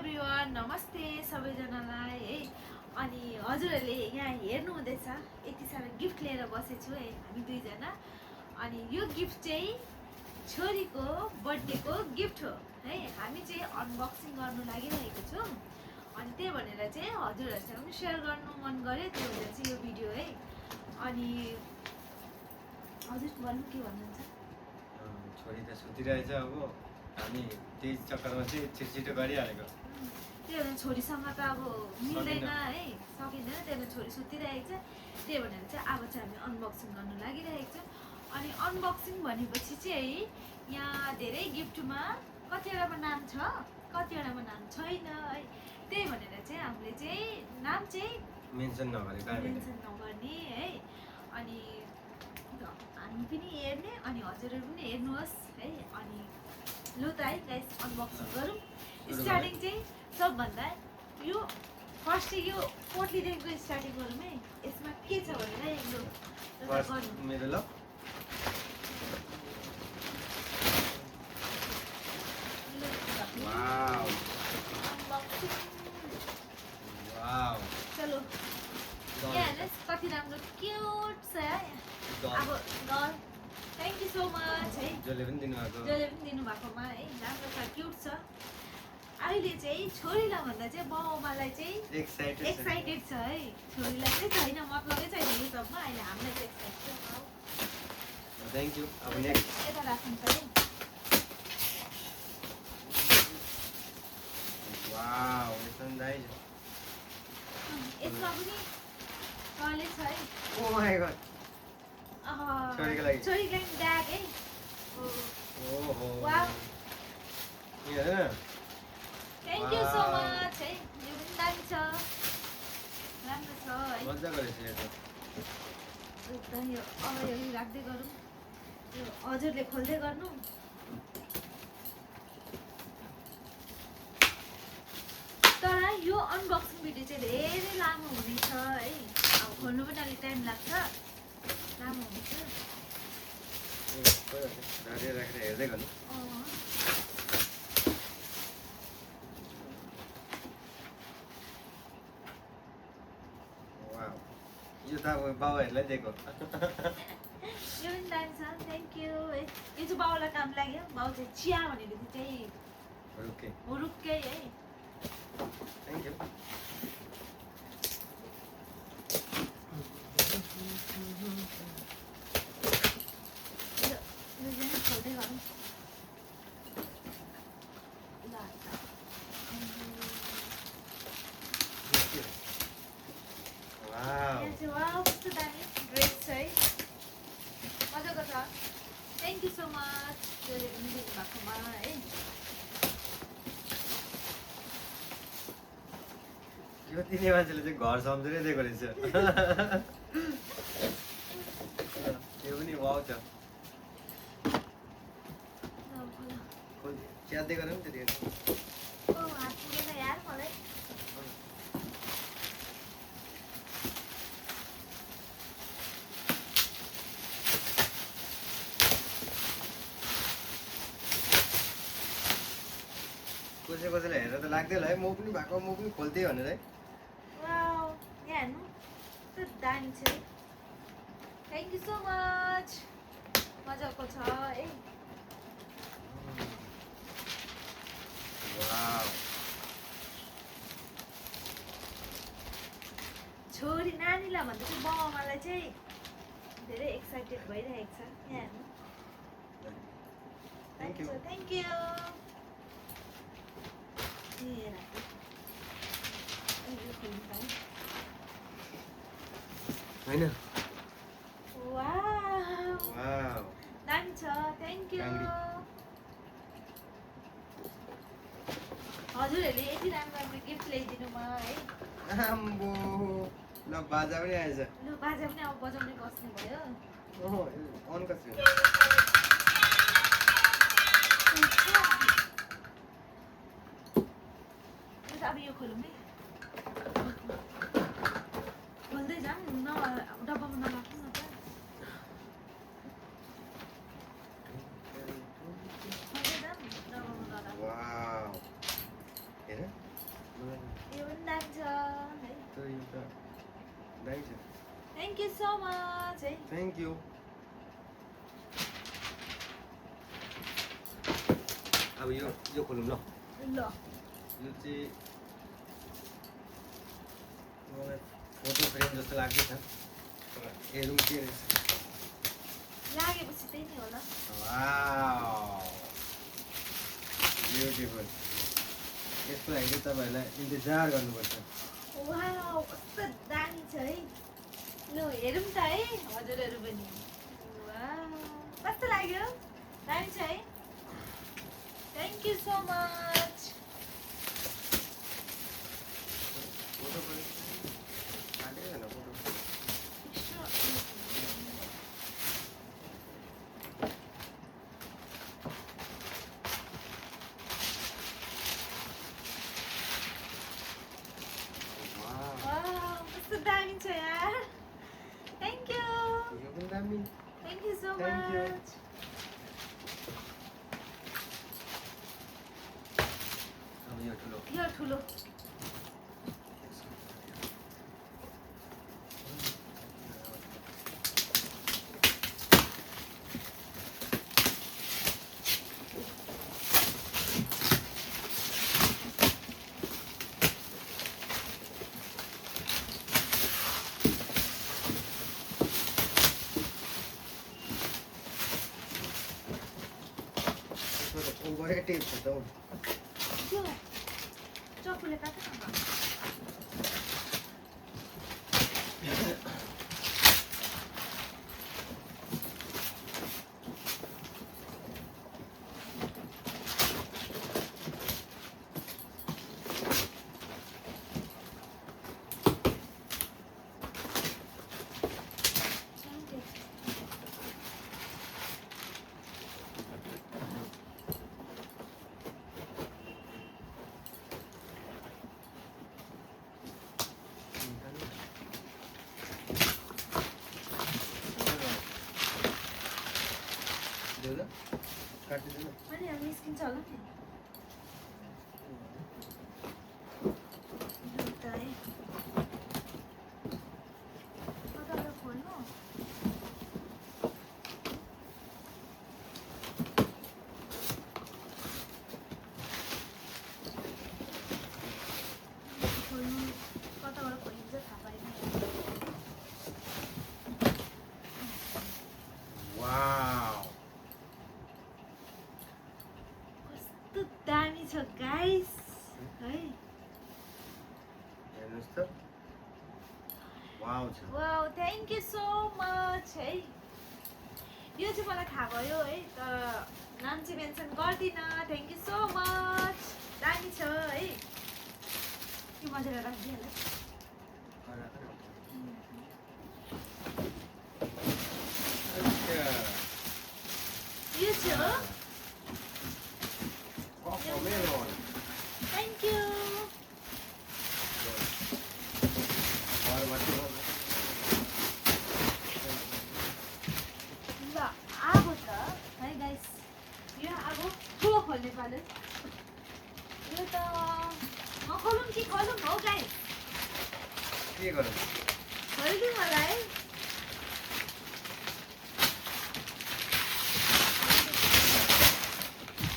Everyone, नमस्ते सबैजनालाई है। अनि हजुरहरूले यहाँ हेर्नु हुँदैछ यति साह्रो गिफ्ट लिएर बसेछु है हामी दुईजना। अनि यो गिफ्ट चाहिँ छोरीको बर्थडेको गिफ्ट हो है। हामी चाहिँ अनबक्सिङ गर्नु लागिरहेको छौँ। अनि त्यही भनेर चाहिँ हजुरहरूसँग पनि सेयर गर्नु मन गर्यो, त्यही भएर चाहिँ यो भिडियो है। अनि हजुर भन्नु के भन्नुहुन्छ? छोरी त सुतिरहेछ, अब हामी त्यही चक्करमा चाहिँ छिटो गरिहालेको। त्यही भएर छोरीसँग त अब मिल्दैन है, सकिँदैन। त्यही भएर छोरी सुतिरहेको छ, त्यही भनेर चाहिँ अब चाहिँ हामी अनबक्सिङ गर्नु लागिरहेको छौँ। अनि अनबक्सिङ भनेपछि चाहिँ यहाँ धेरै गिफ्टमा कतिवटामा नाम छ, कतिवटामा नाम छैन है। त्यही भनेर चाहिँ हामीले चाहिँ नाम चाहिँ मेन्सन नगर्ने है। अनि हामी पनि हेर्ने अनि हजुरहरू पनि हेर्नुहोस् है। अनि लु त है गाइस, अनबक्सिङ गरौँ। स्टार्टिङ चाहिँ सबभन्दा यो फर्स्ट चाहिँ यो पोटलीदेखिको स्टार्टिङ गरौँ है। यसमा के छ भनेर लु मेरो ल वाउ वाउ चलो यहाँ हेर्नुहोस् कति राम्रो क्युट छ है। अब डल थ्याङ्क यू सो मच है, जसले पनि दिनुभएकोमा है। राम्रो छ, क्युट छ। अहिले चाहिँ छोरीलाई भन्दा चाहिँ बाउआमालाई चाहिँ एक्साइटेड छ है। छोरीलाई चाहिँ छैन, मतलबै छैन यो सबमा। अहिले हामीलाई चाहिँ एक्साइटेड छ। Thank you. अब नेक्स्ट यता राख्नु पर्यो। वाउ यसमा दाइ छ। यसमा पनि टयलेट छ है। ओ माय गॉड, छोरीको लागि ब्याग है। ओहो वाउ यो हेर, थ्याङ्क यू सो मच है। यो पनि दामी छ, राम्रो छ है। मजाको रहेछ यो त। एकदम यो अब यो राख्दै गरौँ, यो हजुरले खोल्दै गर्नु। तर यो अनबक्सिङ भिडियो चाहिँ धेरै लामो हुनेछ है। अब खोल्नु पनि अलिक टाइम लाग्छ, लामो हुन्छ। राखेर हेर्दै गर्नु। वाउ यो त अब बाबाहरूलाई दिएको। यो पनि दामी छ, थ्याङ्क यू है। यो चाहिँ बाउलाई काम लाग्यो। बाउ चाहिँ चिया भनेको चाहिँ रुक्कै है। Thank you. खोल्दै गरौँ। वाउ कस्तो दामी ड्रेस छ है, मजाको छ। थ्याङ्क यू सो मच जसले पनि दिनुभएकोमा है। यो तिनी मान्छेले चाहिँ घर सम्झिँदै दिएको रहेछ। यो पनि वाउ छ। च्यात्दै गरौँ त्यति। हात पुगेन यार मलाई। कसैलाई हेरेर त लाग्दै होला है, म पनि भएको, म पनि खोल्थेँ भनेर है। वाउ यहाँ हेर्नु कस्तो दामी छ है। थ्याङ्क यू सो मच, मजाको छ है। वाउ छोरी नानीलाई भन्दा चाहिँ बाउआमालाई चाहिँ धेरै एक्साइटेड भइरहेको छ। यहाँ हेर्नु, थ्याङ्क यू। Thank you. होइन वाउ वाउ दामी छ, थ्याङ्क यू। हजुरहरूले यति राम्रो राम्रो गिफ्ट ल्याइदिनु भयो है। आम्बो ल बाजा पनि आएछ। लु बाजा पनि अब बजाउने बस्ने भयो। ओहो अन कसरी अब यो खोलौँ है। खोल्दै जाऊँ न, डब्बामा नराख्नु न त। खोल्दै जाऊँ डब्बामा नराख्नु। वाउ हेर यो पनि दामी छ है। त्यो एउटा दामी छ। थ्याङ्क यू सो मच है। Thank you. अब यो खोलौँ ल। ल यो चाहिँ मलाई फोटो फ्रेम जस्तो लाग्दैछ। हेरौँ के रहेछ। लागेपछि त्यही नै होला। Wow beautiful. यसको लागि चाहिँ तपाईँहरूलाई इन्तजार गर्नुपर्छ। वाउ कस्तो दामी छ है। ल हेरौँ त है हजुरहरू पनि। वाउ कस्तो लाग्यो? दामी छ है। Thank you so much. Photo पनि काटेको छैन फोटो। वाउ कस्तो दामी छ यार। Thank you. यो पनि दामी। Thank you so Thank you. Much. अब यो ठुलो। यो ठुलो। ओभरै टेप छ त हौ। त्यो चक्कुले काट न। काटिदिनु। अनि अब निस्किन्छ होला नि। त है कताबाट खोल्नु? खोल्नु कताबाट खोलिन्छ थाहा पाएन। वाउ कस्तो दामी छ गाइस है। हेर्नुहोस् त। वाउ छ। Wow thank you so much है। यो चाहिँ मलाई थाहा भयो है तर नाम चाहिँ मेन्सन गर्दिनँ। Thank you so much. दामी छ है। यो मजाले राखिदिइहाल। यो चाहिँ हो। Thank you. ल अब त है गाइस यो अब ठुलो खोल्ने पालो। यो त नखोलौँ कि खोलौँ हौ गाइस? के गरौँ? खोलिदिउँ होला है।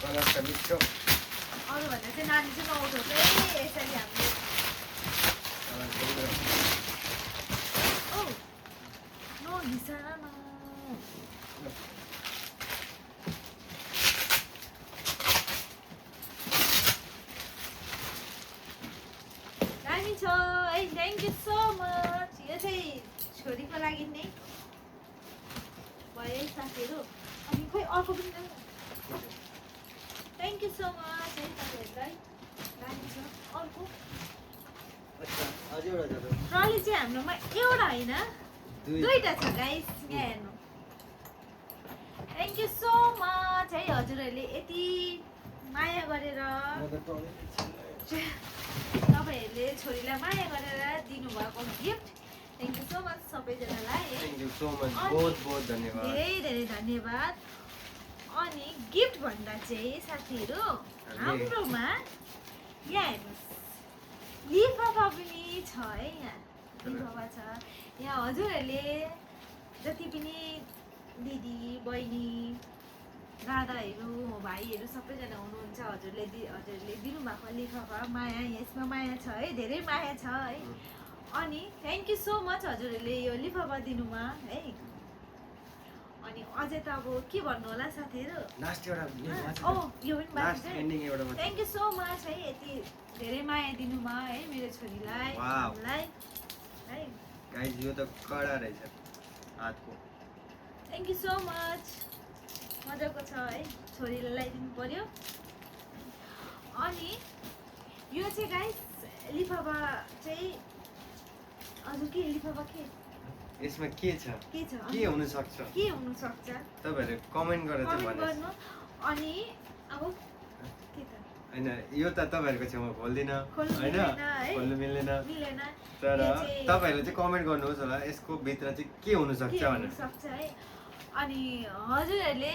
कलर त मिठो। अरू भन्दा चाहिँ नानी चाहिँ नउठाउँछ है यसरी हामीले। ओ नघिसार न। दामी छ है। Thank you so much. यो चाहिँ छोरीको लागि नै भयो है साथीहरू। अनि खोइ अर्को पनि थ्याङ्क यू सो मच है तपाईँहरूलाई। दामी छ। अर्को ट्रली चाहिँ हाम्रोमा एउटा होइन दुईटा छ गाइस। यहाँ हेर्नु। थ्याङ्क यू सो मच है हजुरहरूले यति माया गरेर तपाईँहरूले छोरीलाई माया गरेर दिनुभएको gift. Thank you so much सबैजनालाई है। Thank you so much. बहुत बहुत धन्यवाद। धेरै धेरै धन्यवाद। अनि गिफ्ट भन्दा चाहिँ साथीहरू हाम्रोमा यहाँ हेर्नुहोस् लिफाफा पनि छ है यहाँ लिफाफा छ यहाँ हजुरहरूले जति पनि दिदी बहिनी दादाहरू भाइहरू सबैजना हुनुहुन्छ हजुरले दिनुभएको लिफाफा माया यसमा माया छ है धेरै माया छ है अनि थ्याङ्क यू सो मच हजुरहरूले यो लिफाफा दिनुमा है अनि अझै त अब के भन्नु होला साथीहरू लास्ट एउटा ओ यो पनि बाँकी लास्ट छ एन्डिङ एउटा मात्र। थ्याङ्क यू सो मच है यति धेरै माया दिनुमा है मेरो छोरीलाई वाउ। हामीलाई है गाइस यो त कडा रहेछ हातको। थ्याङ्क यू सो मच मजाको छ है छोरीलाई लगाइदिनु पर्यो अनि यो चाहिँ गाइस लिफाफा चाहिँ हजुर के लिफाफा के यसमा के छ के छ के हुन सक्छ के हुनु सक्छ तपाईहरु कमेन्ट गरेर चाहिँ कमेन्ट भन्नुस्। गर्नु अनि अब के त हैन यो त तपाईहरुको छेउमा खोल्दिन खोल्नु हैन मिल्दैन है खोल्नु मिल्दैन मिलेन तर यो चाहिँ- तपाईहरुले चाहिँ कमेन्ट गर्नुहोस् होला यसको भित्र चाहिँ के हुन सक्छ के हुन भनेर। सक्छ है अनि हजुरहरूले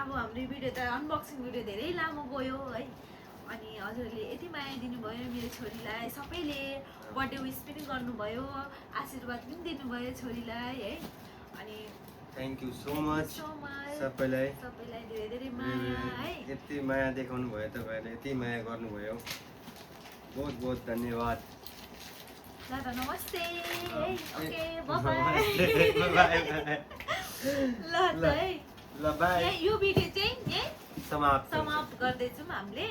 अब हाम्रो भिडियो त अनबक्सिङ भिडियो धेरै लामो गयो है अनि हजुरहरूले यति माया दिनुभयो मेरो छोरीलाई सबैले बर्थडे विस पनि गर्नुभयो आशीर्वाद पनि दिनुभयो छोरीलाई है अनि thank you so much so much सबैलाई सबैलाई धेरै धेरै माया है यति माया देखाउनु भयो तपाईहरुले यति माया गर्नुभयो बहुत बहुत धन्यवाद। दादा नमस्ते है ओके बाइ बाइ बाइ ल त है ल बाइ यो भिडियो चाहिँ यही समाप्त समाप्त गर्दैछौँ हामीले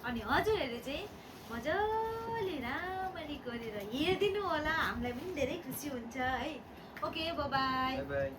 अनि हजुरहरूले चाहिँ मजाले राम्ररी गरेर हेरिदिनु होला हामीलाई पनि धेरै खुसी हुन्छ है ओके बाइ बाइ बाइ